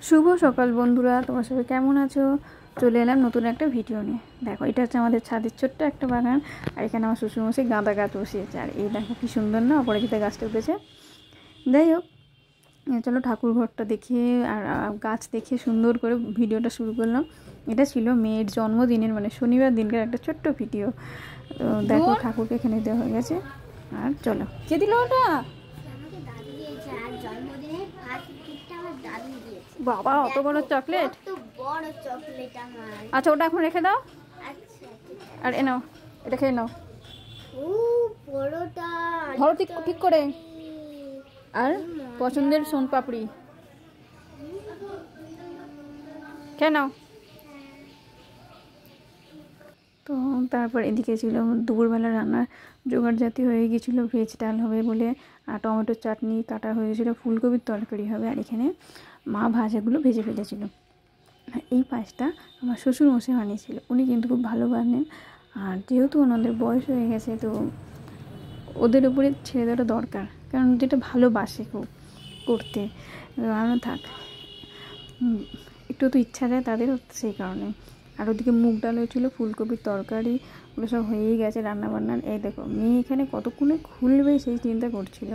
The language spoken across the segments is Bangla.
শুভ সকাল বন্ধুরা, তোমরা সবাই কেমন আছো? চলে এলাম নতুন একটা ভিডিও নিয়ে। দেখো, এটা হচ্ছে আমাদের ছাদের ছোট্ট একটা বাগান, আর এখানে আমার শ্বশুরমশাই গাঁদা গাছ বসিয়েছে। আর এই দেখো কি সুন্দর না, অপরাজিতা গাছটা উঠেছে। যাই হোক, চলো ঠাকুর ঘরটা দেখিয়ে আর গাছ দেখে সুন্দর করে ভিডিওটা শুরু করলাম। এটা ছিল মেয়ের জন্মদিনের, মানে শনিবার দিনকার একটা ছোট্ট ভিডিও। তো দেখো, ঠাকুরকে এখানে দেওয়া হয়ে গেছে। আর চলো, কে দিল ওটা? বাবা, অত বড় চকলেট! আচ্ছা, ওটা এখন রেখে দাও। আর এ নাও, এটা খেয়ে নাও। ধরো ঠিক করে। আর পছন্দের সোন পাপড়ি খেয়ে নাও। তো তারপর এদিকে ছিল দুপুরবেলা রান্নার জোগাড় জাতি হয়ে গিয়েছিলো। ভেজ ডাল হবে বলে, আর টমেটোর চাটনি কাটা হয়েছিল, ফুলকপির তরকারি হবে। আর এখানে মা ভাজাগুলো ভেজে ফেলেছিল। এই পাঁচটা আমার শ্বশুরমশাই বানিয়েছিল। উনি কিন্তু খুব ভালো বানান। আর যেহেতু ওনাদের বয়স হয়ে গেছে, তো ওদের উপরে ছেড়ে দেওয়াটা দরকার, কারণ যেটা ভালোবাসে খুব করতে। রান্না থাক, একটু তো ইচ্ছা যায় তাদেরও, সেই কারণে। আর ওদিকে মুগ ডাল হয়েছিলো, ফুলকপির তরকারি, ওগুলো সব হয়েই গেছে রান্নাবান্নার। এই দেখো, মেয়ে এখানে কতক্ষণে খুলবে সেই চিন্তা করছিল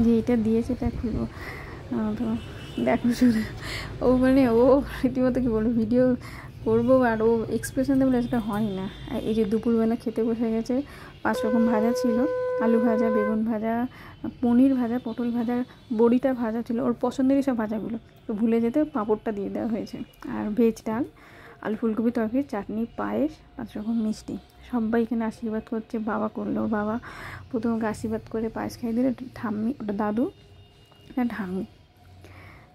যে এটা দিয়েছে, এটা খুলবো। তো দেখো শুধু ও, মানে ও রীতিমতো কী বলবো, ভিডিও করবো আর ও এক্সপ্রেশন দেবো, সেটা হয় না। আর এই যে দুপুরবেলা খেতে বসে গেছে। 5 রকম ভাজা ছিল, আলু ভাজা, বেগুন ভাজা, পনির ভাজা, পটল ভাজা, বড়িটা ভাজা ছিল, ওর পছন্দেরই সব ভাজাগুলো। তো ভুলে যেতে পাঁপড়টা দিয়ে দেওয়া হয়েছে। আর ভেজ ডাল, আলু ফুলকপি তরকারি, চাটনি, পায়েস, 5 রকম মিষ্টি। সবাই এখানে আশীর্বাদ করছে। বাবা করলো, বাবা প্রথমে আশীর্বাদ করে পায়েস খাইয়ে দিলে ঠাম্মি, ওটা দাদু, এটা ঠাম্মি।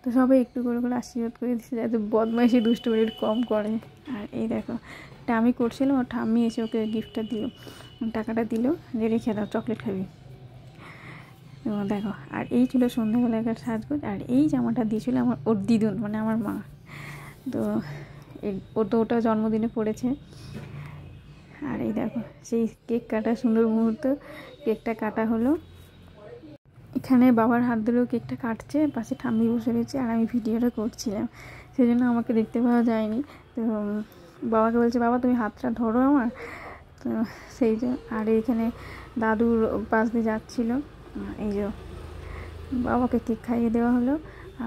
তো সবাই একটু করে করে আশীর্বাদ করে দিচ্ছে যাতে বদমাইশি দুষ্টুমি কম করে। আর এই দেখো, এটা আমি করছিলাম, আর ঠাম্মি এসে ওকে গিফটটা দিল, টাকাটা দিল যে রেখে দাও, চকলেট খাবি। তো দেখো, আর এই ছিল সন্ধ্যাবেলাকার সাজগোজ। আর এই জামাটা দিয়েছিল আমার ওর দিদুন, মানে আমার মা। তো ও তো ওটা জন্মদিনে পড়েছে। আর এই দেখো, সেই কেক কাটা সুন্দর মুহূর্ত, কেকটা কাটা হলো। এখানে বাবার হাত ধরেও কেকটা কাটছে, পাশে ঠাম্মি বসে রয়েছে, আর আমি ভিডিওটা করছিলাম, সেই জন্য আমাকে দেখতে পাওয়া যায়নি। তো বাবাকে বলছে, বাবা তুমি হাতটা ধরো আমার। তো সেই যে, আর এইখানে দাদুর পাশ দিয়ে যাচ্ছিলো, এই যে বাবাকে কেক খাইয়ে দেওয়া হলো।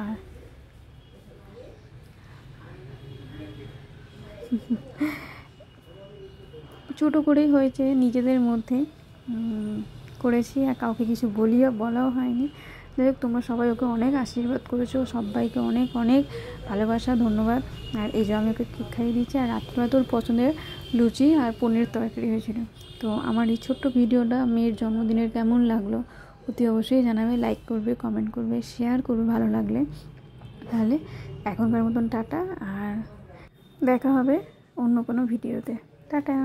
আর ছোটো করেই হয়েছে, নিজেদের মধ্যে করেছি, আর কাউকে কিছু বলাও হয়নি। যাই হোক, তোমরা সবাই ওকে অনেক আশীর্বাদ করেছো, সবাইকে অনেক অনেক ভালোবাসা, ধন্যবাদ। আর এই যে আমি ওকে কেক খাইয়ে দিচ্ছি। আর রাত্রিবেলা তোর পছন্দের লুচি আর পনির তরকারি হয়েছিল। তো আমার এই ছোট্ট ভিডিওটা মেয়ের জন্মদিনের কেমন লাগলো অতি অবশ্যই জানাবে। লাইক করবে, কমেন্ট করবে, শেয়ার করবে ভালো লাগলে। তাহলে এখনকার মতন টাটা, আর দেখা হবে অন্য কোনো ভিডিওতে। টাটা।